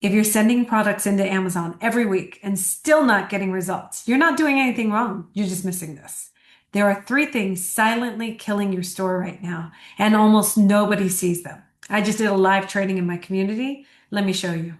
If you're sending products into Amazon every week and still not getting results, you're not doing anything wrong. You're just missing this. There are three things silently killing your store right now, and almost nobody sees them. I just did a live training in my community. Let me show you.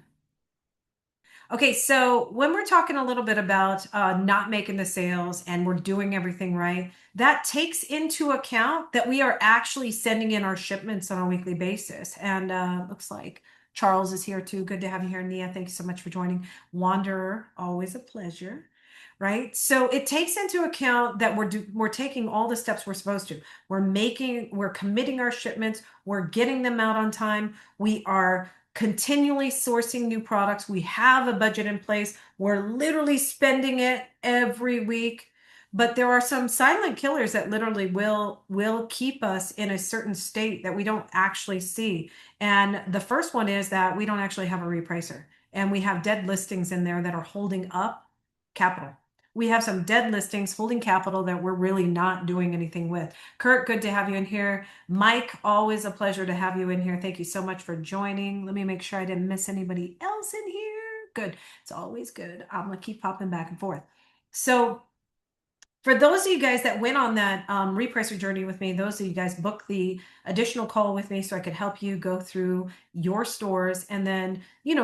Okay, so when we're talking a little bit about not making the sales and we're doing everything right, that takes into account that we are actually sending in our shipments on a weekly basis. And looks like Charles is here too. Good to have you here, Nia. Thank you so much for joining. Wanderer, always a pleasure. Right? So it takes into account that we're taking all the steps we're supposed to. We're committing our shipments, we're getting them out on time. We are continually sourcing new products. We have a budget in place. We're literally spending it every week. But there are some silent killers that literally will keep us in a certain state that we don't actually see. And the first one is that we don't actually have a repricer. And we have dead listings in there that are holding up capital. We have some dead listings holding capital that we're really not doing anything with. Kurt, good to have you in here. Mike, always a pleasure to have you in here. Thank you so much for joining. Let me make sure I didn't miss anybody else in here. Good. It's always good. I'm going to keep popping back and forth. So for those of you guys that went on that repricer journey with me, those of you guys booked the additional call with me so I could help you go through your stores and then,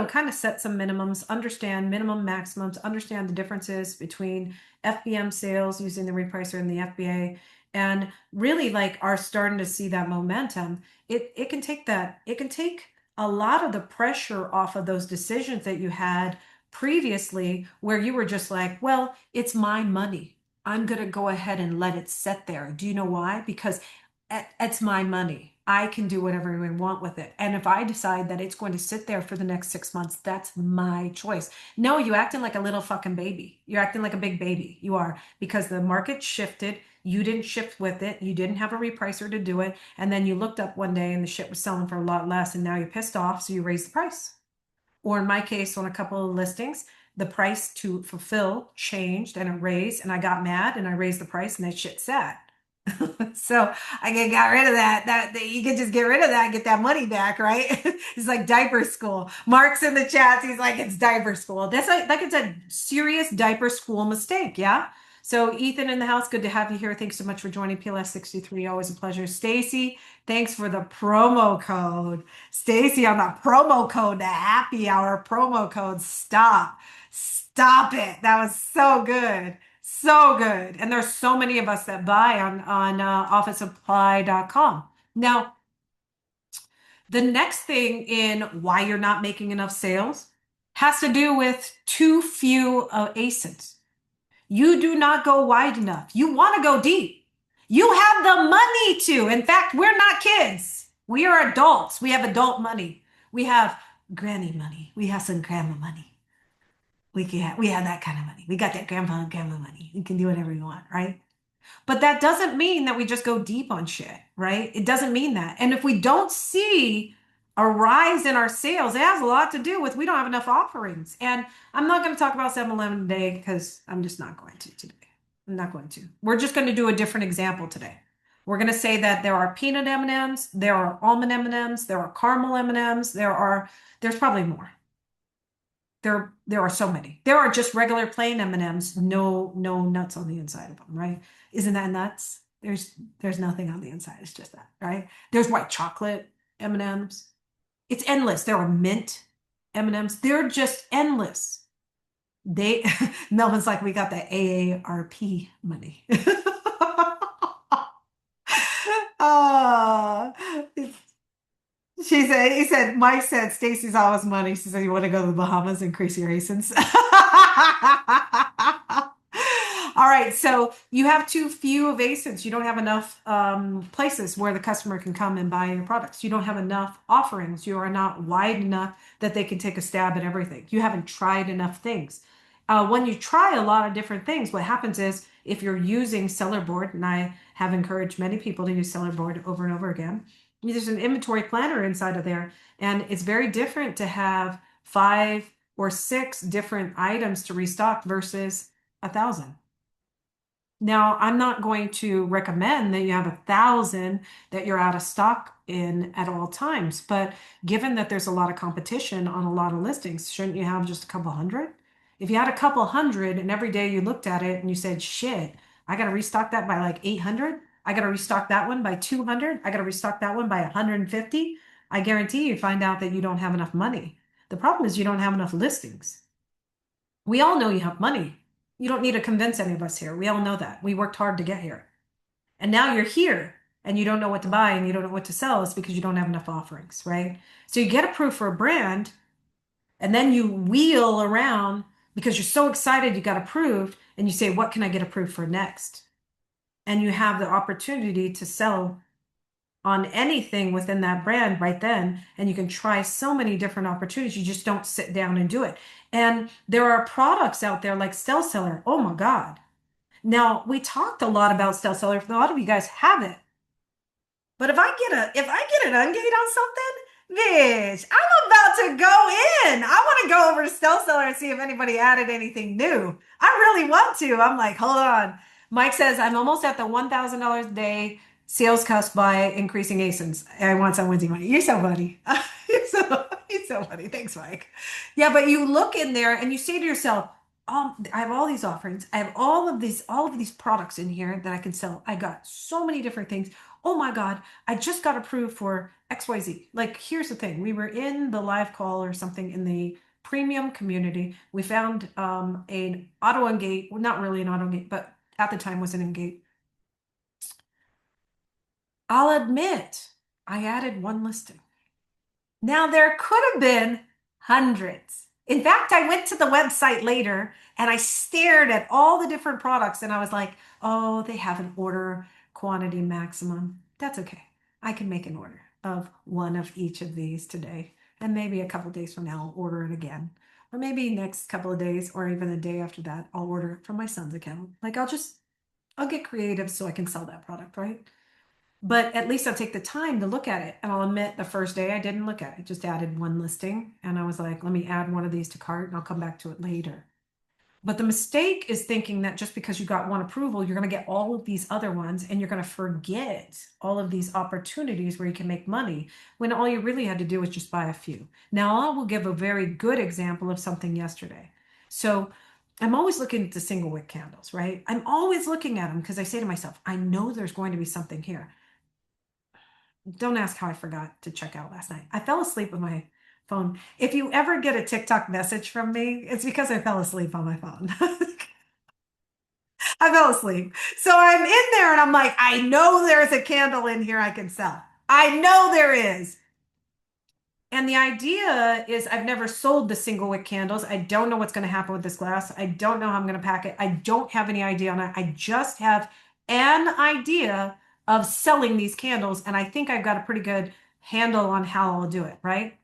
kind of set some minimums, understand minimum maximums, understand the differences between FBM sales using the repricer and the FBA, and really like are starting to see that momentum. It can take a lot of the pressure off of those decisions that you had previously where you were just like, well, it's my money. I'm going to go ahead and let it sit there. Do you know why? Because it's my money. I can do whatever I want with it. And if I decide that it's going to sit there for the next 6 months, that's my choice. No, you acting like a little fucking baby. You're acting like a big baby. You are, because the market shifted. You didn't shift with it. You didn't have a repricer to do it. And then you looked up one day and the shit was selling for a lot less. And now you're pissed off. So you raise the price. Or in my case, on a couple of listings, the price to fulfill changed and it raised, and I got mad and I raised the price and that shit sat. So I got rid of that. That you can just get rid of that and get that money back, right? It's like diaper school. Mark's in the chat. He's like, it's diaper school. That's like it's a serious diaper school mistake. Yeah. So Ethan in the house, good to have you here. Thanks so much for joining PLS63. Always a pleasure. Stacy, thanks for the promo code. Stacy on the promo code, the happy hour promo code. Stop it. That was so good. So good. And there's so many of us that buy on officesupply.com. Now, the next thing in why you're not making enough sales has to do with too few ASINs. You do not go wide enough. You want to go deep. You have the money to. In fact, we're not kids. We are adults. We have adult money. We have granny money. We have some grandma money. We have that kind of money. We got that grandpa and grandma money. We can do whatever we want, right? But that doesn't mean that we just go deep on shit, right? It doesn't mean that. And if we don't see a rise in our sales, it has a lot to do with we don't have enough offerings. And I'm not going to talk about 7-Eleven today because I'm just not going to today. I'm not going to. We're just going to do a different example today. We're going to say that there are peanut M&Ms, there are almond M&Ms, there are caramel M&Ms, there's probably more. There are so many. There are just regular plain M&Ms, no nuts on the inside of them, right? Isn't that nuts? There's nothing on the inside. It's just that, right? There's white chocolate M&Ms. It's endless. There are mint M&Ms. They're just endless. Melvin's like, we got the AARP money. uh, Mike said, Stacy's always money. She said, you want to go to the Bahamas, increase your ASINs. All right, so you have too few of ASINs. You don't have enough places where the customer can come and buy your products. You don't have enough offerings. You are not wide enough that they can take a stab at everything. You haven't tried enough things. When you try a lot of different things, what happens is if you're using Seller Board, and I have encouraged many people to use Seller Board over and over again, there's an inventory planner inside of there, and it's very different to have 5 or 6 different items to restock versus 1,000. Now, I'm not going to recommend that you have 1,000 that you're out of stock in at all times, but given that there's a lot of competition on a lot of listings, shouldn't you have just a couple hundred? If you had a couple hundred and every day you looked at it and you said, shit, I got to restock that by like 800. I got to restock that one by 200. I got to restock that one by 150. I guarantee you find out that you don't have enough money. The problem is you don't have enough listings. We all know you have money. You don't need to convince any of us here. We all know that. We worked hard to get here. And now you're here and you don't know what to buy and you don't know what to sell. It's because you don't have enough offerings, right? So you get approved for a brand and then you wheel around because you're so excited you got approved and you say, what can I get approved for next? And you have the opportunity to sell on anything within that brand right then. And you can try so many different opportunities. You just don't sit down and do it. And there are products out there like Stell Seller. Oh my God. Now, we talked a lot about Stell Seller. A lot of you guys have it. But if I get an ungate on something, bitch, I'm about to go in. I want to go over to Stell Seller and see if anybody added anything new. I really want to. I'm like, hold on. Mike says I'm almost at the $1,000 a day sales cost by increasing ASINs. I want some Wednesday money. You're so funny. You're so funny. Thanks, Mike. Yeah, but you look in there and you say to yourself, I have all these offerings. I have all of these products in here that I can sell. I got so many different things. Oh my God, I just got approved for XYZ. Like, here's the thing. We were in the live call or something in the premium community. We found an auto engate, well, not really an auto engate, but at the time was an engate. I'll admit, I added one listing. Now, there could have been hundreds. In fact, I went to the website later and I stared at all the different products and I was like, oh, they have an order quantity maximum. That's okay. I can make an order of one of each of these today. And maybe a couple days from now, I'll order it again. Or maybe next couple of days or even the day after that, I'll order it from my son's account. Like I'll get creative so I can sell that product, right? But at least I'll take the time to look at it. And I'll admit the first day I didn't look at it, just added one listing. And I was like, let me add one of these to cart and I'll come back to it later. But the mistake is thinking that just because you got one approval, you're going to get all of these other ones and you're going to forget all of these opportunities where you can make money when all you really had to do was just buy a few. Now, I will give a very good example of something yesterday. So I'm always looking at the single wick candles, right? I'm always looking at them because I say to myself, I know there's going to be something here. Don't ask how I forgot to check out last night. I fell asleep with my phone. If you ever get a TikTok message from me, it's because I fell asleep on my phone. I fell asleep. So I'm in there and I'm like, I know there's a candle in here I can sell. I know there is. And the idea is I've never sold the single wick candles. I don't know what's going to happen with this glass. I don't know how I'm going to pack it. I don't have any idea on it. I just have an idea of selling these candles. And I think I've got a pretty good handle on how I'll do it, right?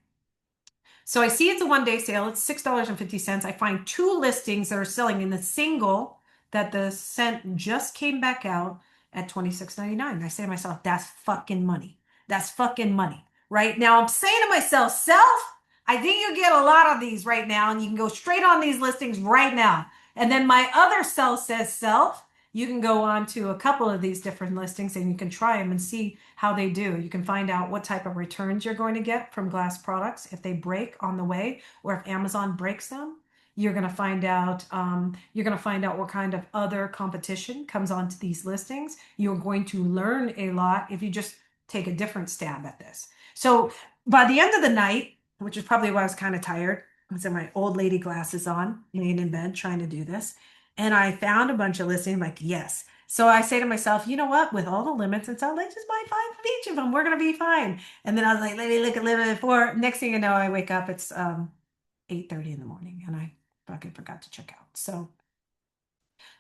So I see it's a 1 day sale. It's $6.50. I find two listings that are selling in the single that the scent just came back out at $26.99. I say to myself, that's fucking money. That's fucking money. Right now, I'm saying to myself, self, I think you get a lot of these right now, and you can go straight on these listings right now. And then my other self says, self, you can go on to a couple of these different listings and you can try them and see how they do. You can find out what type of returns you're going to get from glass products if they break on the way or if Amazon breaks them. You're going to find out what kind of other competition comes onto these listings. You're going to learn a lot if you just take a different stab at this. So by the end of the night, which is probably why I was kind of tired, I was in my old lady glasses on, laying in bed trying to do this. And I found a bunch of listings, like, yes. So I say to myself, you know what? With all the limits and stuff, let's just buy 5 of each of them. We're going to be fine. And then I was like, let me look at limit 4. Next thing you know, I wake up, it's 8:30 in the morning and I fucking forgot to check out. So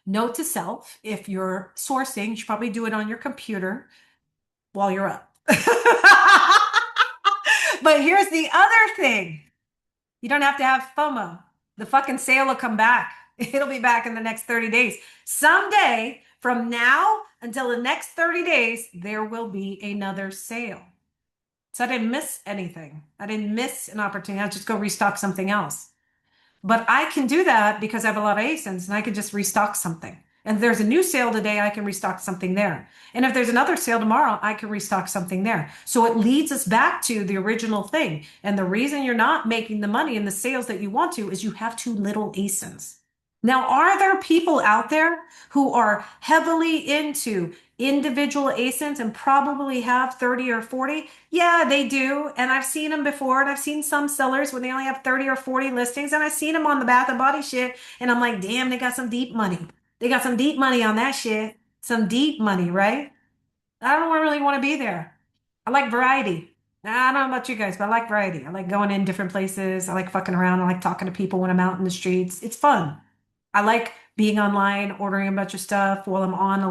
note to self, if you're sourcing, you should probably do it on your computer while you're up. But here's the other thing. You don't have to have FOMO. The fucking sale will come back. It'll be back in the next 30 days. Someday, from now until the next 30 days, there will be another sale. So I didn't miss anything. I didn't miss an opportunity. I'll just go restock something else. But I can do that because I have a lot of ASINs and I can just restock something. And if there's a new sale today, I can restock something there. And if there's another sale tomorrow, I can restock something there. So it leads us back to the original thing. And the reason you're not making the money in the sales that you want to is you have too little ASINs. Now, are there people out there who are heavily into individual ASINs and probably have 30 or 40? Yeah, they do. And I've seen them before. And I've seen some sellers when they only have 30 or 40 listings. And I've seen them on the Bath and Body shit. And I'm like, damn, they got some deep money. They got some deep money on that shit. Some deep money, right? I don't really want to be there. I like variety. I don't know about you guys, but I like variety. I like going in different places. I like fucking around. I like talking to people when I'm out in the streets. It's fun. I like being online, ordering a bunch of stuff while I'm on a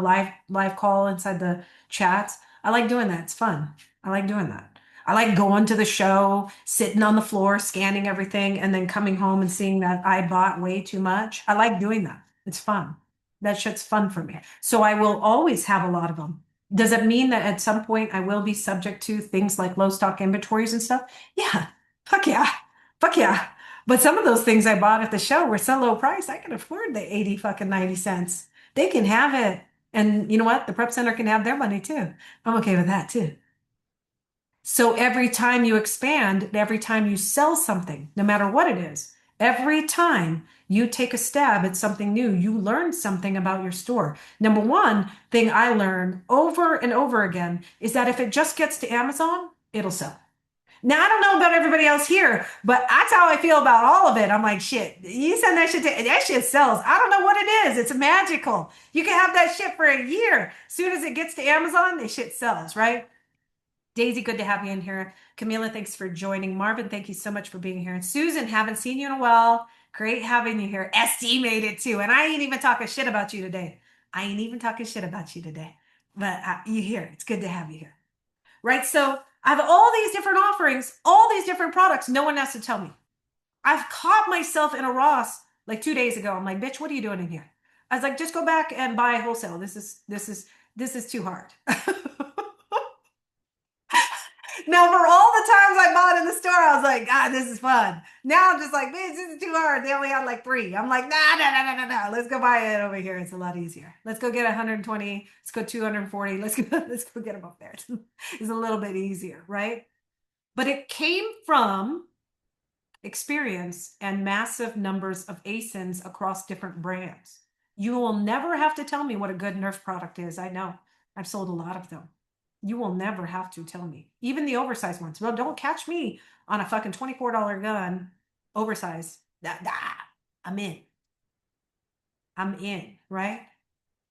live call inside the chats. I like doing that. It's fun. I like doing that. I like going to the show, sitting on the floor, scanning everything, and then coming home and seeing that I bought way too much. I like doing that. It's fun. That shit's fun for me. So I will always have a lot of them. Does it mean that at some point I will be subject to things like low stock inventories and stuff? Yeah. Fuck yeah. Fuck yeah. But some of those things I bought at the show were so low price, I can afford the 80 fucking 90 cents. They can have it. And you know what? The prep center can have their money too. I'm okay with that too. So every time you expand, every time you sell something, no matter what it is, every time you take a stab at something new, you learn something about your store. Number one thing I learned over and over again is that if it just gets to Amazon, it'll sell. Now, I don't know about everybody else here, but that's how I feel about all of it. I'm like, shit, you send that shit to, that shit sells. I don't know what it is. It's magical. You can have that shit for a year. As soon as it gets to Amazon, the shit sells, right? Daisy, good to have you in here. Camila, thanks for joining. Marvin, thank you so much for being here. And Susan, haven't seen you in a while. Great having you here. ST made it too. And I ain't even talking shit about you today. I ain't even talking shit about you today. But you here. It's good to have you here. Right? So I have all these different offerings, all these different products. No one has to tell me. I've caught myself in a Ross like 2 days ago. I'm like, bitch, what are you doing in here? I was like, just go back and buy wholesale. This is too hard. Now, for all the times I bought in the store, I was like, God, this is fun. Now I'm just like, bitch, this is too hard. They only had like three. I'm like, nah, nah, nah, nah, nah, nah. Let's go buy it over here. It's a lot easier. Let's go get 120. Let's go 240. Let's go get them up there. It's a little bit easier, right? But it came from experience and massive numbers of ASINs across different brands. You will never have to tell me what a good Nerf product is. I know. I've sold a lot of them. You will never have to tell me. Even the oversized ones. Well, don't catch me on a fucking $24 gun, oversized. I'm in. I'm in, right?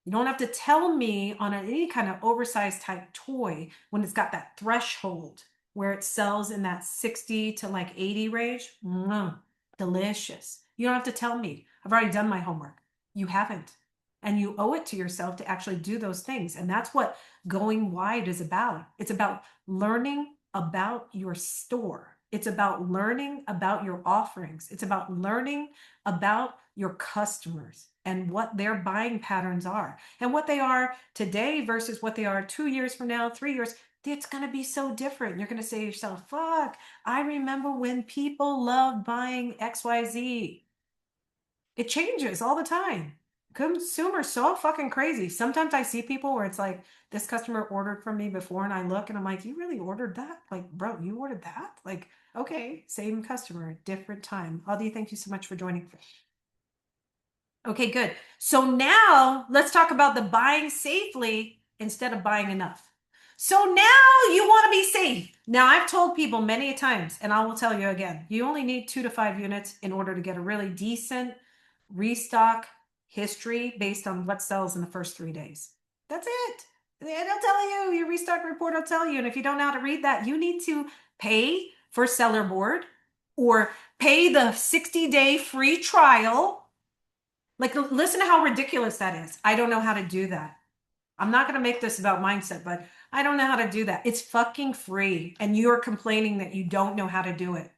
You don't have to tell me on any kind of oversized type toy when it's got that threshold where it sells in that 60 to like 80 range. Delicious. You don't have to tell me. I've already done my homework. You haven't. And you owe it to yourself to actually do those things. And that's what going wide is about. It's about learning about your store. It's about learning about your offerings. It's about learning about your customers and what their buying patterns are and what they are today versus what they are 2 years from now, 3 years. It's going to be so different. You're going to say to yourself, fuck, I remember when people loved buying XYZ. It changes all the time. Consumers so fucking crazy. Sometimes I see people where it's like, this customer ordered from me before, and I look and I'm like, you really ordered that? Like, bro, you ordered that? Like, okay, same customer, different time. Adi, thank you so much for joining. Okay, good. So now let's talk about the buying safely instead of buying enough. So now you want to be safe. Now, I've told people many times, and I will tell you again, you only need 2 to 5 units in order to get a really decent restock history based on what sells in the first 3 days. That's it. It'll tell you, your restock report will tell you. And if you don't know how to read that, you need to pay for seller board or pay the 60-day free trial. Like, listen to how ridiculous that is. I don't know how to do that. I'm not going to make this about mindset, but I don't know how to do that. It's fucking free. And you're complaining that you don't know how to do it.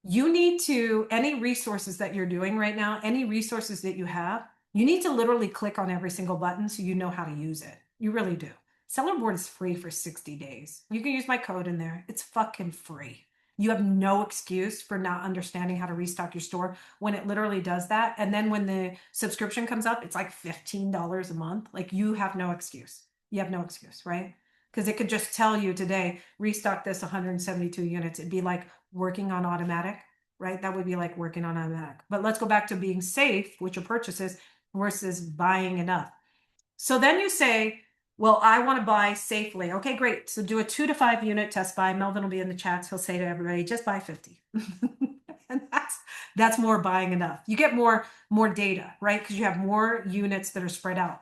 You need to, any resources that you're doing right now, any resources that you have, you need to literally click on every single button so you know how to use it. You really do. Seller board is free for 60 days. You can use my code in there. It's fucking free. You have no excuse for not understanding how to restock your store when it literally does that. And then when the subscription comes up, it's like $15 a month. Like, you have no excuse. You have no excuse, right? Because it could just tell you today, restock this 172 units. It'd be like working on automatic, right? That would be like working on automatic. But let's go back to being safe with your purchases versus buying enough. So then you say, well, I want to buy safely. Okay, great. So do a 2 to 5 unit test buy. Melvin will be in the chats. He'll say to everybody, just buy 50. And that's more buying enough. You get more data, right? Because you have more units that are spread out.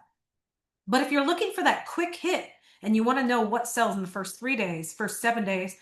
But if you're looking for that quick hit and you want to know what sells in the first 3 days, first 7 days,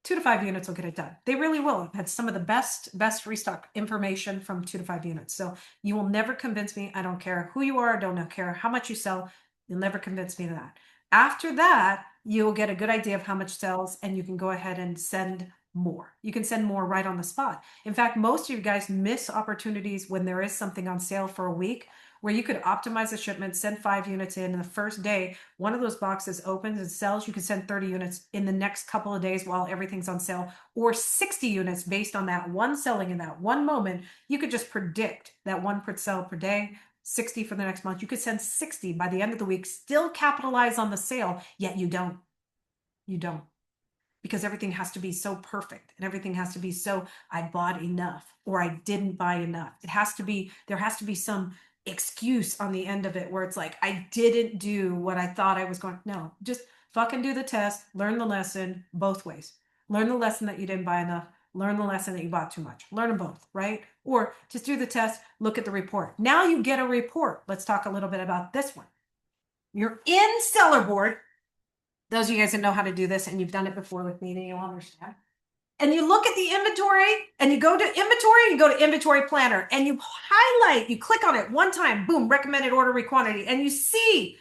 2 to 5 units will get it done. They really will. I've had some of the best restock information from 2 to 5 units. So you will never convince me. I don't care who you are. I don't care how much you sell. You'll never convince me of that. After that, you'll get a good idea of how much sells, and you can go ahead and send more. You can send more right on the spot. In fact, most of you guys miss opportunities when there is something on sale for a week where you could optimize a shipment, send 5 units in the first day. One of those boxes opens and sells. You can send 30 units in the next couple of days while everything's on sale, or 60 units based on that one selling in that one moment. You could just predict that one per sell per day, 60 for the next month. You could send 60 by the end of the week, still capitalize on the sale, yet you don't. You don't. Because everything has to be so perfect, and everything has to be so, I bought enough or I didn't buy enough. There has to be some excuse on the end of it where it's like, I didn't do what I thought I was going. No, just fucking do the test, learn the lesson both ways. Learn the lesson that you didn't buy enough, learn the lesson that you bought too much. Learn them both, right? Or just do the test, look at the report. Now you get a report. Let's talk a little bit about this one. You're in Seller Board. Those of you guys that know how to do this and you've done it before with me, then you'll understand. And you look at the inventory and you go to inventory, you go to inventory planner and you highlight, you click on it one time, boom, recommended order quantity, and you see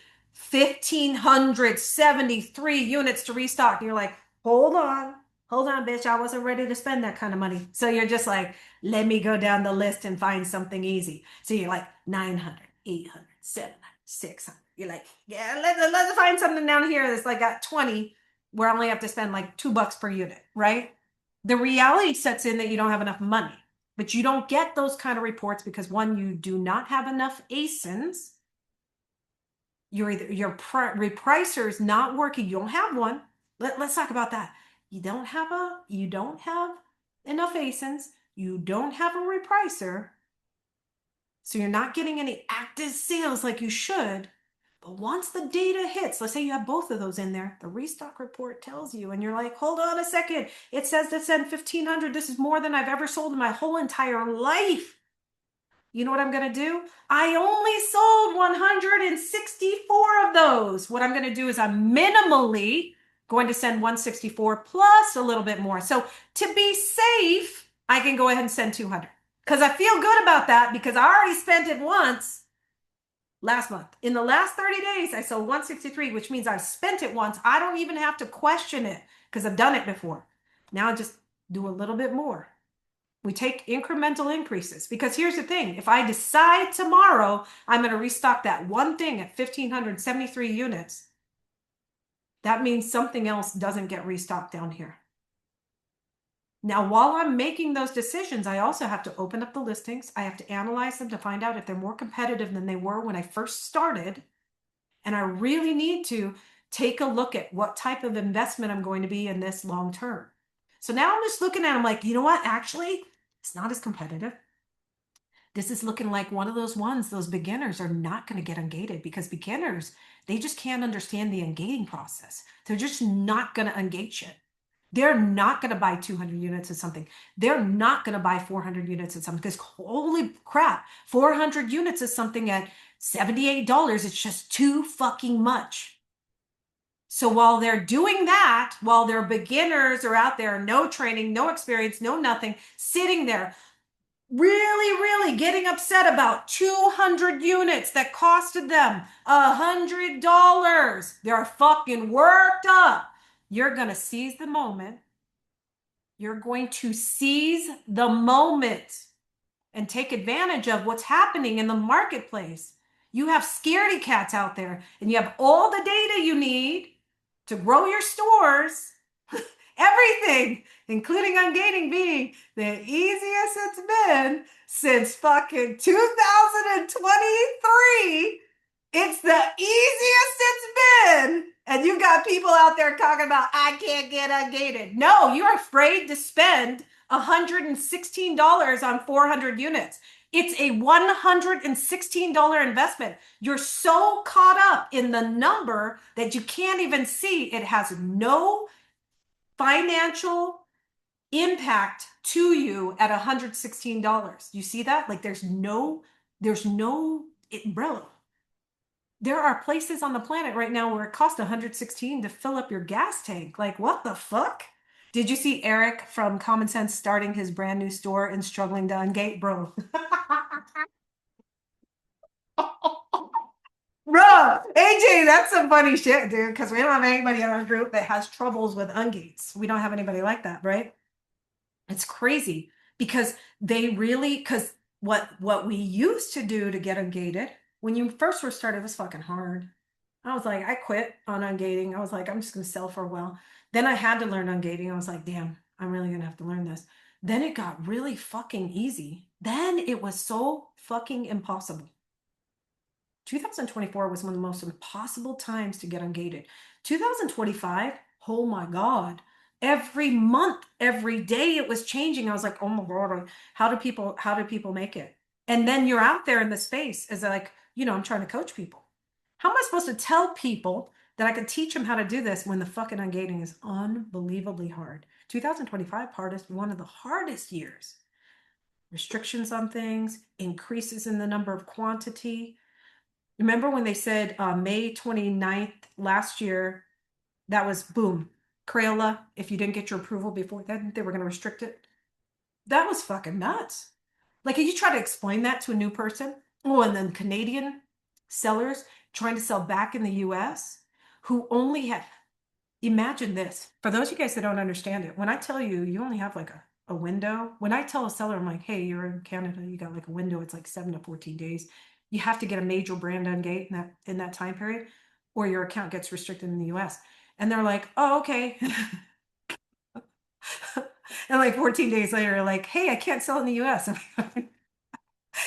1,573 units to restock. And you're like, hold on, bitch. I wasn't ready to spend that kind of money. So you're just like, let me go down the list and find something easy. So you're like 900, 800, 700, 600. You're like, yeah, let's find something down here that's like got 20 where I only have to spend like $2 per unit, right? The reality sets in that you don't have enough money, but you don't get those kind of reports because, one, you do not have enough ASINs. Your repricer is not working. You don't have one. Let's talk about that. You don't have enough ASINs. You don't have a repricer. So you're not getting any active sales like you should. But once the data hits, let's say you have both of those in there, the restock report tells you, and you're like, hold on a second. It says to send 1,500. This is more than I've ever sold in my whole entire life. You know what I'm going to do? I only sold 164 of those. What I'm going to do is I'm minimally going to send 164 plus a little bit more. So to be safe, I can go ahead and send 200 because I feel good about that because I already spent it once. Last month. In the last 30 days, I sold 163, which means I've spent it once. I don't even have to question it because I've done it before. Now I just do a little bit more. We take incremental increases because here's the thing. If I decide tomorrow I'm going to restock that one thing at 1,573 units, that means something else doesn't get restocked down here. Now, while I'm making those decisions, I also have to open up the listings. I have to analyze them to find out if they're more competitive than they were when I first started. And I really need to take a look at what type of investment I'm going to be in this long term. So now I'm just looking at them like, you know what? Actually, it's not as competitive. This is looking like one of those ones, those beginners are not going to get ungated because beginners, they just can't understand the ungating process. They're just not going to ungate shit. They're not going to buy 200 units of something. They're not going to buy 400 units of something because holy crap, 400 units is something at $78. It's just too fucking much. So while they're doing that, while their beginners are out there, no training, no experience, no nothing, sitting there, really getting upset about 200 units that costed them $100. They're fucking worked up. You're going to seize the moment. You're going to seize the moment and take advantage of what's happening in the marketplace. You have scaredy cats out there and you have all the data you need to grow your stores everything, including ungating, being the easiest it's been since fucking 2023. It's the easiest it's been. And you've got people out there talking about, I can't get ungated. No, you're afraid to spend $116 on 400 units. It's a $116 investment. You're so caught up in the number that you can't even see it has no financial impact to you at $116. You see that? Like bro. There are places on the planet right now where it costs 116 to fill up your gas tank. Like, what the fuck? Did you see Eric from Common Sense starting his brand new store and struggling to ungate, bro? Bro, AJ, that's some funny shit, dude, because we don't have anybody in our group that has troubles with ungates. We don't have anybody like that, right? It's crazy because because what we used to do to get ungated when you first were started was fucking hard. I was like, I quit on ungating. I was like, I'm just gonna sell for a while. Then I had to learn ungating. I was like, damn, I'm really gonna have to learn this. Then it got really fucking easy. Then it was so fucking impossible. 2024 was one of the most impossible times to get ungated. 2025, oh my God. Every month, every day it was changing. I was like, oh my God, how do people make it? And then you're out there in the space as like, I'm trying to coach people. How am I supposed to tell people that I could teach them how to do this when the fucking ungating is unbelievably hard? 2025, one of the hardest years. Restrictions on things, increases in the number of quantity. Remember when they said May 29th last year, that was boom, Crayola, if you didn't get your approval before then, they were going to restrict it. That was fucking nuts. Like, if you try to explain that to a new person, oh, and then Canadian sellers trying to sell back in the US who only have, imagine this. For those of you guys that don't understand it, when I tell you, you only have like a window. When I tell a seller, I'm like, hey, you're in Canada, you got like a window, it's like 7 to 14 days. You have to get a major brand ungate in that time period, or your account gets restricted in the US. And they're like, oh, okay. And like 14 days later, like, hey, I can't sell in the US.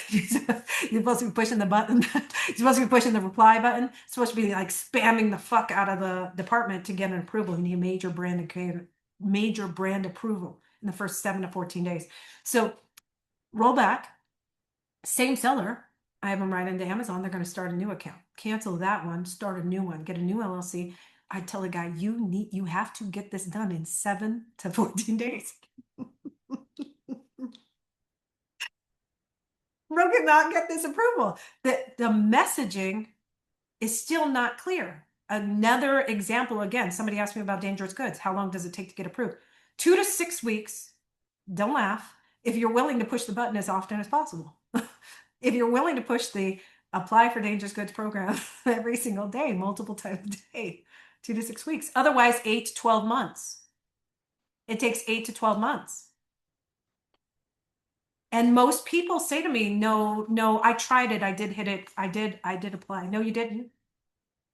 You're supposed to be pushing the button. You're supposed to be pushing the reply button. It's supposed to be like spamming the fuck out of the department to get an approval. You need major brand approval in the first 7 to 14 days. So roll back, same seller. I have them right into Amazon. They're going to start a new account, cancel that one, start a new one, get a new LLC. I tell the guy, you have to get this done in 7 to 14 days. Bro cannot get this approval. The messaging is still not clear. Another example, again, somebody asked me about dangerous goods. How long does it take to get approved? 2 to 6 weeks. Don't laugh. If you're willing to push the button as often as possible. If you're willing to push the apply for dangerous goods program every single day, multiple times a day, 2 to 6 weeks. Otherwise, 8 to 12 months. It takes 8 to 12 months. And most people say to me, no, I tried it. I did hit it. I did apply. No, you didn't.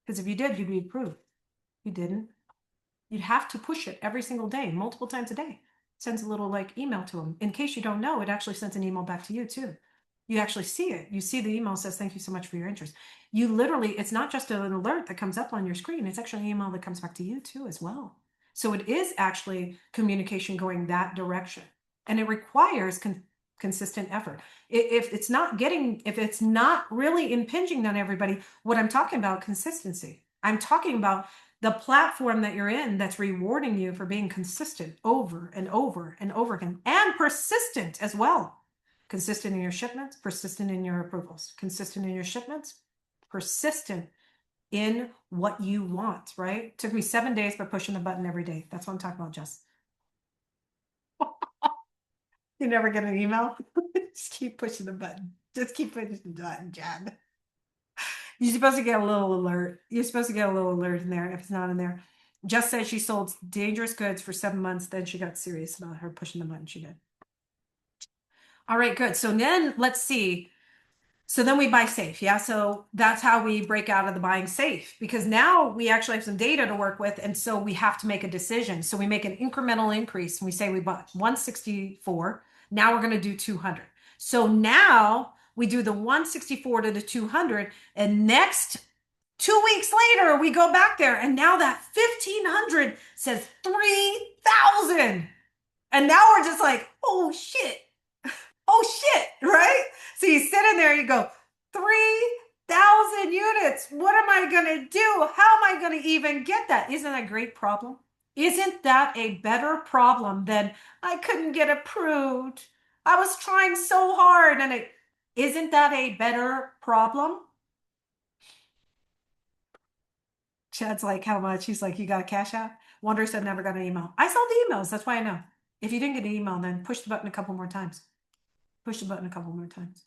Because if you did, you'd be approved. You didn't. You'd have to push it every single day, multiple times a day. Sends a little like email to them. In case you don't know, it actually sends an email back to you too. You actually see it. You see the email says, thank you so much for your interest. You literally, it's not just an alert that comes up on your screen. It's actually an email that comes back to you too as well. So it is actually communication going that direction. And it requires consistent effort. If it's not really impinging on everybody, what I'm talking about, consistency. I'm talking about the platform that you're in that's rewarding you for being consistent over and over and over again, and persistent as well. Consistent in your shipments, persistent in your approvals, consistent in your shipments, persistent in what you want, right? It took me 7 days by pushing the button every day. That's what I'm talking about, Jess. You never get an email? Just keep pushing the button. Just keep pushing the button, Jan. You're supposed to get a little alert. You're supposed to get a little alert in there if it's not in there. Jess said she sold dangerous goods for 7 months. Then she got serious about her pushing the button. She did. All right, good. So then let's see. So then we buy safe. Yeah. So that's how we break out of the buying safe because now we actually have some data to work with. And so we have to make a decision. So we make an incremental increase and we say we bought 164. Now we're going to do 200. So now we do the 164 to the 200. And next 2 weeks later, we go back there. And now that 1500 says 3000. And now we're just like, oh shit, right? So you sit in there and you go, 3,000 units. What am I going to do? How am I going to even get that? Isn't that a great problem? Isn't that a better problem than I couldn't get approved? I was trying so hard and it isn't that a better problem? Chad's like, how much? He's like, you got a cash app? Wonder said never got an email. I saw the emails. That's why I know. If you didn't get an email, then push the button a couple more times. Push the button a couple more times.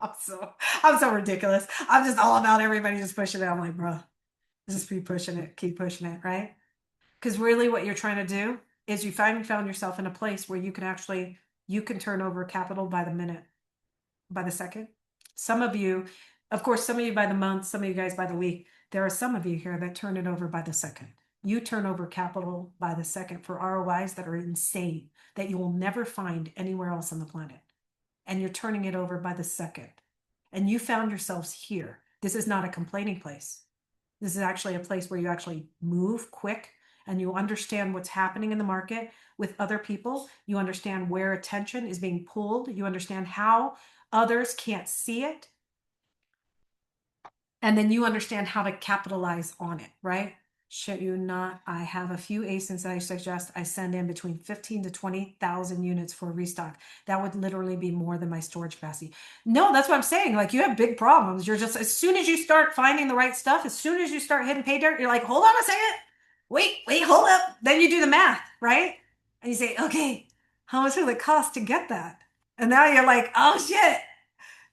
I'm so I'm so ridiculous. I'm just all about everybody just pushing it. I'm like, bro, just keep pushing it, right? Because really what you're trying to do is you finally found yourself in a place where you can turn over capital by the minute, by the second. Some of you, of course, some of you by the month, some of you guys by the week. There are some of you here that turn it over by the second. You turn over capital by the second for ROIs that are insane, that you will never find anywhere else on the planet. And you're turning it over by the second. And you found yourselves here. This is not a complaining place. This is actually a place where you actually move quick and you understand what's happening in the market with other people. You understand where attention is being pulled. You understand how others can't see it. And then you understand how to capitalize on it, right? Should you not? I have a few ASINs that I suggest I send in between 15 to 20,000 units for restock. That would literally be more than my storage capacity. No, that's what I'm saying. Like you have big problems. You're just, as soon as you start finding the right stuff, as soon as you start hitting pay dirt, you're like, hold on a second. Wait, hold up. Then you do the math, right? And you say, okay, how much will it cost to get that? And now you're like, oh shit,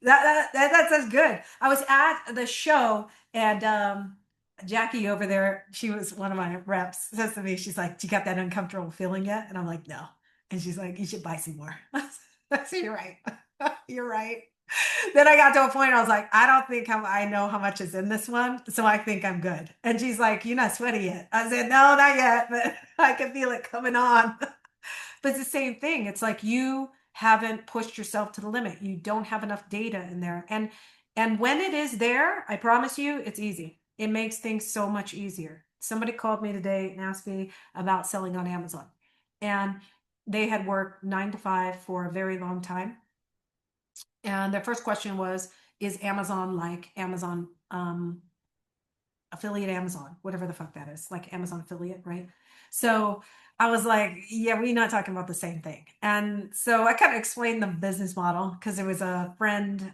that's good. I was at the show and Jackie over there, she was one of my reps, says to me, she's like, "Do you got that uncomfortable feeling yet?" And I'm like, "No." And she's like, "You should buy some more." I said, "You're right. You're right." Then I got to a point I was like, I don't think I know how much is in this one, so I think I'm good. And she's like, "You're not sweaty yet." I said, "No, not yet, but I can feel it coming on." But it's the same thing. It's like you haven't pushed yourself to the limit. You don't have enough data in there. And when it is there, I promise you, it's easy. It makes things so much easier. Somebody called me today and asked me about selling on Amazon. And they had worked 9 to 5 for a very long time. And their first question was, is Amazon like Amazon affiliate Amazon, whatever the fuck that is, like Amazon affiliate, right? So I was like, yeah, we're not talking about the same thing. And so I kind of explained the business model because it was a friend,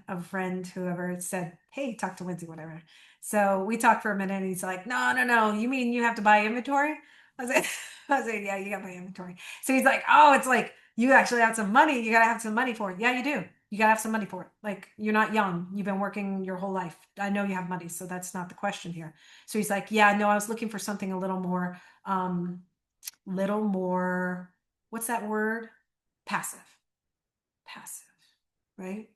whoever said, hey, talk to Lindsay, whatever. So we talked for a minute and he's like, no, you mean you have to buy inventory? I was like, I was like, yeah, you got to buy inventory. So he's like, oh, it's like you actually have some money. You got to have some money for it. Yeah, you do. You got to have some money for it. Like you're not young. You've been working your whole life. I know you have money. So that's not the question here. So he's like, yeah, no, I was looking for something little more, what's that word? Passive. Passive, right?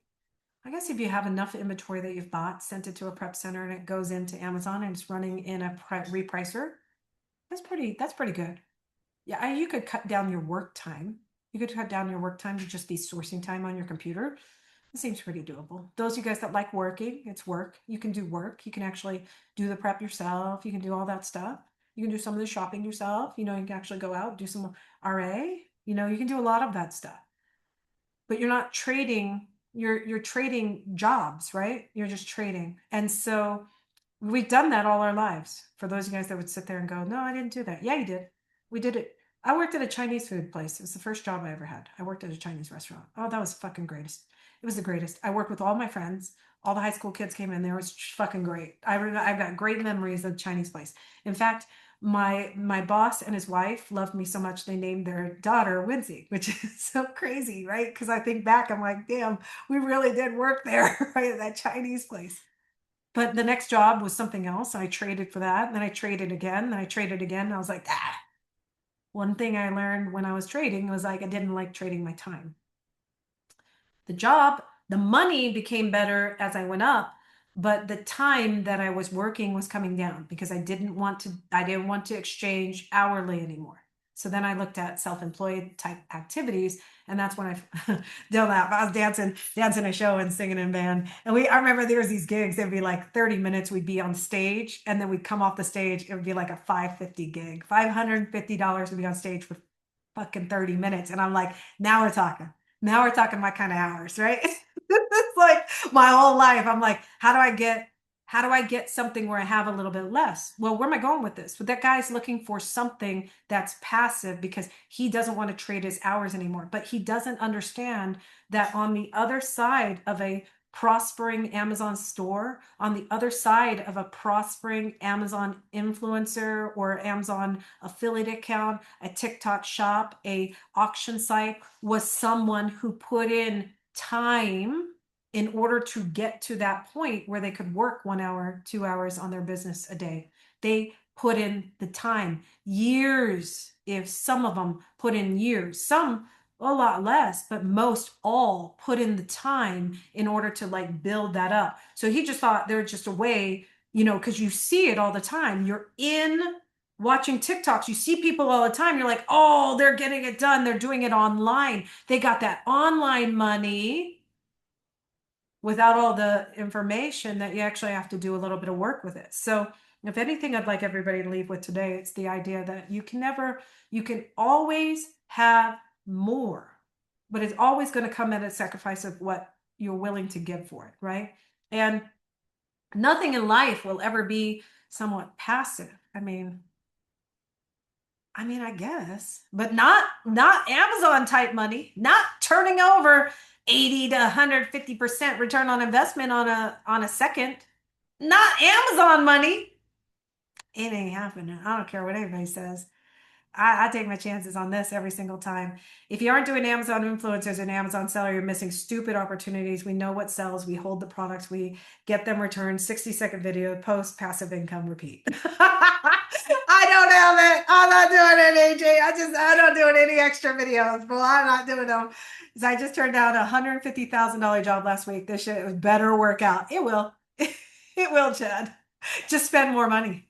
I guess if you have enough inventory that you've bought, sent it to a prep center and it goes into Amazon and it's running in a repricer, that's pretty good. Yeah, you could cut down your work time. You could cut down your work time to just be sourcing time on your computer. It seems pretty doable. Those of you guys that like working, it's work. You can do work. You can actually do the prep yourself. You can do all that stuff. You can do some of the shopping yourself. You can actually go out, do some RA. You can do a lot of that stuff. But you're not trading, you're trading jobs, right? You're just trading. And so we've done that all our lives. For those of you guys that would sit there and go, no, I didn't do that. Yeah, you did. We did it. I worked at a Chinese food place. It was the first job I ever had. I worked at a Chinese restaurant. Oh, that was fucking greatest. It was the greatest. I worked with all my friends. All the high school kids came in there. It was fucking great. I've got great memories of the Chinese place. In fact, my boss and his wife loved me so much they named their daughter Wincy, which is so crazy, right? Because I think back, I'm like, damn, we really did work there, right? At that Chinese place. But the next job was something else. I traded for that. And then I traded again. Then I traded again. And I was like, ah. One thing I learned when I was trading was like I didn't like trading my time. The job The money became better as I went up, but the time that I was working was coming down because I didn't want to exchange hourly anymore. So then I looked at self-employed type activities, and that's when I don't laugh. I was dancing a show and singing in band. And I remember there was these gigs, it'd be like 30 minutes, we'd be on stage, and then we'd come off the stage, it would be like a 550 gig, $550 to be on stage for fucking 30 minutes. And I'm like, now we're talking. Now we're talking my kind of hours, right? It's like my whole life. I'm like, how do I get something where I have a little bit less? Well, where am I going with this? But that guy's looking for something that's passive because he doesn't want to trade his hours anymore. But he doesn't understand that on the other side of a prospering Amazon store, on the other side of a prospering Amazon influencer or Amazon affiliate account, a TikTok shop, a auction site, was someone who put in time in order to get to that point where they could work 1 hour, 2 hours on their business a day. They put in the time, years. If some of them put in years, some a lot less, but most all put in the time in order to like build that up. So he just thought there was just a way, because you see it all the time. You're in watching TikToks, you see people all the time. You're like, oh, they're getting it done. They're doing it online. They got that online money without all the information that you actually have to do a little bit of work with it. So if anything, I'd like everybody to leave with today, it's the idea that you can always have more, but it's always going to come at a sacrifice of what you're willing to give for it, right? And nothing in life will ever be somewhat passive. I guess, but not Amazon type money, not turning over 80 to 150% return on investment on a second. Not Amazon money. It ain't happening. I don't care what anybody says. I take my chances on this every single time. If you aren't doing Amazon influencers and Amazon seller, you're missing stupid opportunities. We know what sells. We hold the products. We get them returned. 60-second video, post, passive income, repeat. I don't have it. I'm not doing it, AJ. I'm not doing any extra videos. Well, I'm not doing them. Because I just turned down a $150,000 job last week. This shit was better work out. It will. It will, Chad. Just spend more money.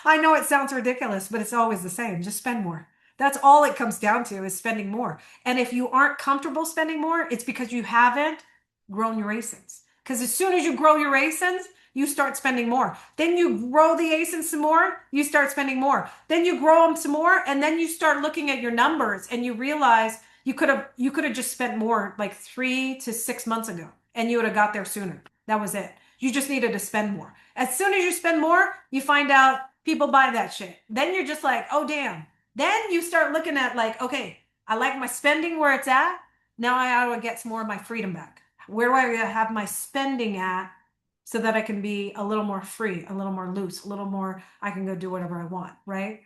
I know it sounds ridiculous, but it's always the same. Just spend more. That's all it comes down to, is spending more. And if you aren't comfortable spending more, it's because you haven't grown your ASINs. Because as soon as you grow your ASINs, you start spending more. Then you grow the ASINs some more, you start spending more. Then you grow them some more, and then you start looking at your numbers and you realize you could have just spent more like 3 to 6 months ago, and you would have got there sooner. That was it. You just needed to spend more. As soon as you spend more, you find out people buy that shit. Then you're just like, oh, damn. Then you start looking at like, okay, I like my spending where it's at. Now I ought to get some more of my freedom back. Where do I have my spending at so that I can be a little more free, a little more loose, a little more, I can go do whatever I want, right?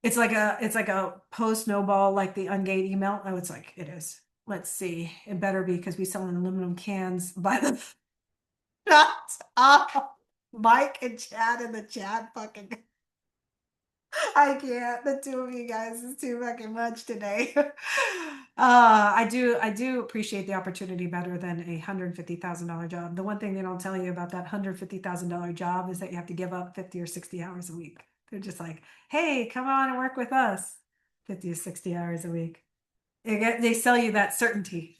It's like a post no ball, like the ungate email. Oh, it's like it is. Let's see. It better be, because we sell in aluminum cans by the shut up. Mike and Chad in the chat fucking. I can't. The two of you guys is too fucking much today. I do appreciate the opportunity better than a $150,000 job. The one thing they don't tell you about that $150,000 job is that you have to give up 50 or 60 hours a week. They're just like, hey, come on and work with us. 50 to 60 hours a week. They sell you that certainty.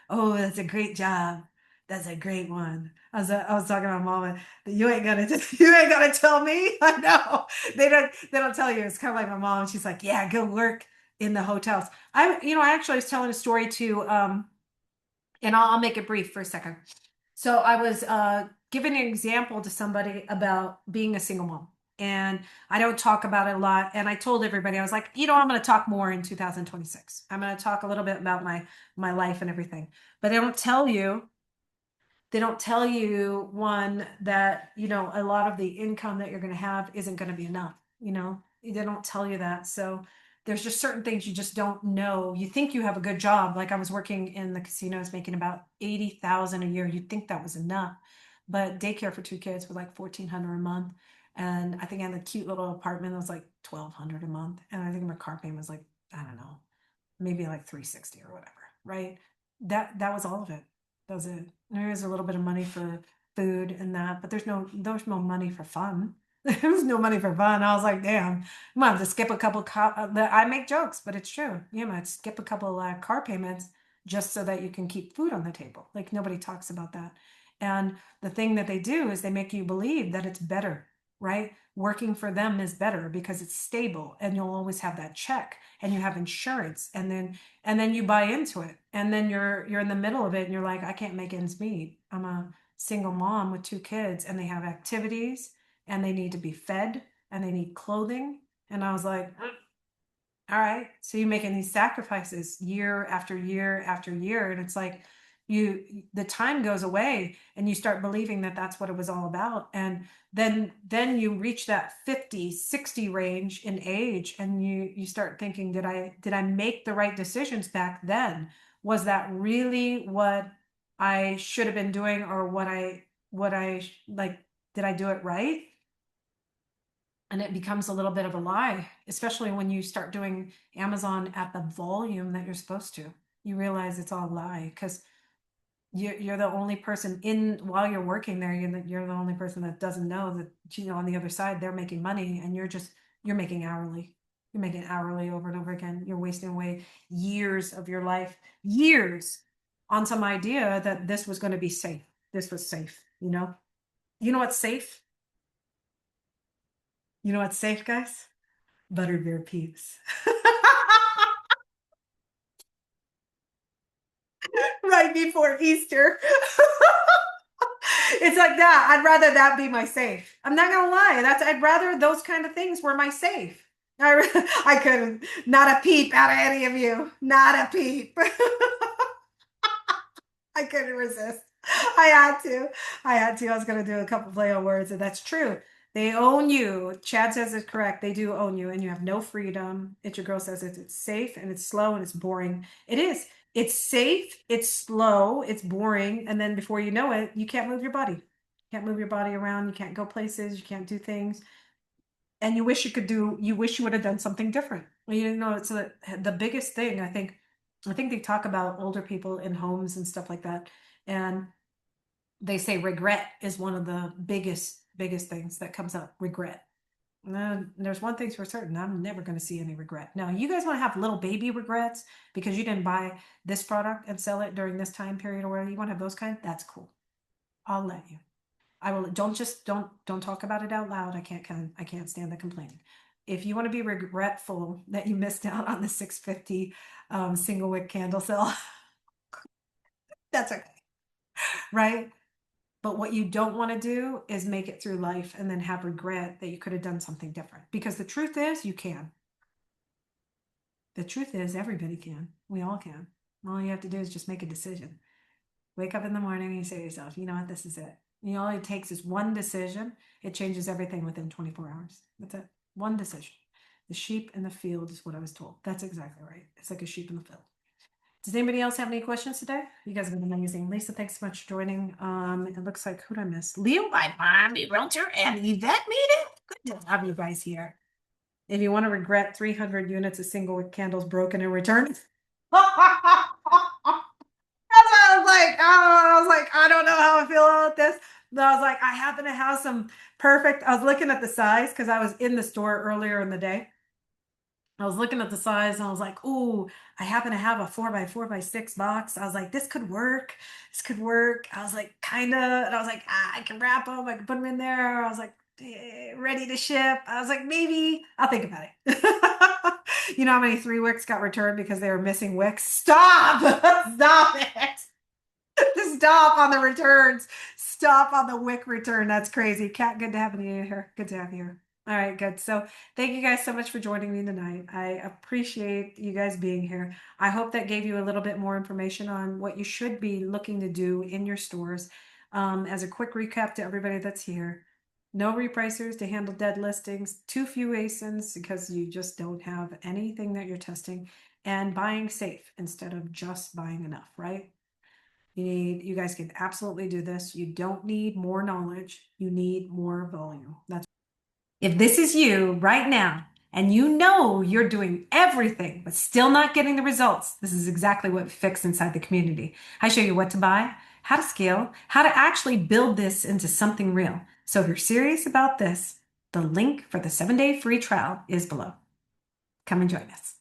Oh, that's a great job. That's a great one. I was talking to my mom, and you ain't gonna you ain't gonna tell me. I know they don't tell you. It's kind of like my mom. She's like, yeah, go work in the hotels. I actually was telling a story to and I'll make it brief for a second. So I was giving an example to somebody about being a single mom. And I don't talk about it a lot. And I told everybody, I was like, I'm going to talk more in 2026. I'm going to talk a little bit about my life and everything. But they don't tell you one that a lot of the income that you're going to have isn't going to be enough. They don't tell you that. So there's just certain things you just don't know. You think you have a good job. Like I was working in the casinos making about 80,000 a year. You'd think that was enough, but daycare for 2 kids was like 1,400 a month. And I think I had a cute little apartment that was like 1,200 a month. And I think my car payment was like, I don't know, maybe like 360 or whatever, right? That was all of it. That was it. There is a little bit of money for food and that, but there's no money for fun. There was no money for fun. I was like, damn, I'm gonna have to skip a couple. I make jokes, but it's true. You might skip a couple car payments just so that you can keep food on the table. Like nobody talks about that. And the thing that they do is they make you believe that it's better, right? Working for them is better because it's stable and you'll always have that check and you have insurance and then you buy into it and then you're in the middle of it and you're like, I can't make ends meet. I'm a single mom with two kids and they have activities and they need to be fed and they need clothing. And I was like, all right, so you're making these sacrifices year after year after year, and it's like the time goes away and you start believing that that's what it was all about. And then you reach that 50, 60 range in age and you start thinking, did I make the right decisions back then? Was that really what I should have been doing, or what I like, did I do it right? And it becomes a little bit of a lie, especially when you start doing Amazon at the volume that you're supposed to. You realize it's all a lie because you're the only person in while you're working there. You're the only person that doesn't know that, on the other side they're making money and you're making hourly. You're making hourly over and over again. You're wasting away years of your life, years on some idea that this was going to be safe. This was safe. You know what's safe? You know what's safe, guys? Butterbeer peeps. Right before Easter. It's like that. I'd rather that be my safe. I'm not gonna lie. I'd rather those kind of things were my safe. I couldn't. Not a peep out of any of you. Not a peep. I couldn't resist. I had to. I had to. I was going to do a couple play on words, and that's true. They own you. Chad says it's correct. They do own you, and you have no freedom. It's your girl says it's safe and it's slow and it's boring. It is. It's safe. It's slow. It's boring, and then before you know it, you can't move your body. You can't move your body around. You can't go places. You can't do things, and you wish you could do. You wish you would have done something different. It's the biggest thing. I think they talk about older people in homes and stuff like that, and they say regret is one of the biggest things that comes up. Regret. And there's one thing's for certain: I'm never going to see any regret. Now, you guys want to have little baby regrets because you didn't buy this product and sell it during this time period, or whatever. You want to have those kind? That's cool. I'll let you. I will. Don't talk about it out loud. I can't stand the complaining. If you want to be regretful that you missed out on the 650 single wick candle sale, that's okay, right? But what you don't want to do is make it through life and then have regret that you could have done something different. Because the truth is, you can. The truth is, everybody can. We all can. All you have to do is just make a decision. Wake up in the morning and you say to yourself, you know what, this is it. All it takes is one decision. It changes everything within 24 hours. That's it. One decision. The sheep in the field is what I was told. That's exactly right. It's like a sheep in the field. Does anybody else have any questions today? You guys have been amazing. Lisa, thanks so much for joining. It looks like, who'd I miss? Leo, my mom, realtor, and Yvette meeting. Good to have you guys here. If you want to regret 300 units of single wick candles broken in return. That's what I was like. Oh, I was like, I don't know how I feel about this. But I was like, I happen to have some perfect. I was looking at the size because I was in the store earlier in the day. I was looking at the size and I was like, ooh, I happen to have a 4x4x6 box. I was like, this could work. This could work. I was like, kind of. And I was like, I can wrap them. I can put them in there. I was like, ready to ship. I was like, maybe I'll think about it. You know how many 3 wicks got returned because they were missing wicks? Stop! Stop it! Stop on the returns. Stop on the wick return. That's crazy. Kat, good to have you here. Good to have you here. All right, good. So thank you guys so much for joining me tonight. I appreciate you guys being here. I hope that gave you a little bit more information on what you should be looking to do in your stores. As a quick recap to everybody that's here, no repricers to handle dead listings, too few ASINs because you just don't have anything that you're testing, and buying safe instead of just buying enough, right? You guys can absolutely do this. You don't need more knowledge. You need more volume. If this is you right now and you know you're doing everything but still not getting the results, this is exactly what we fix inside the community. I show you what to buy, how to scale, how to actually build this into something real. So if you're serious about this, the link for the 7-day free trial is below. Come and join us.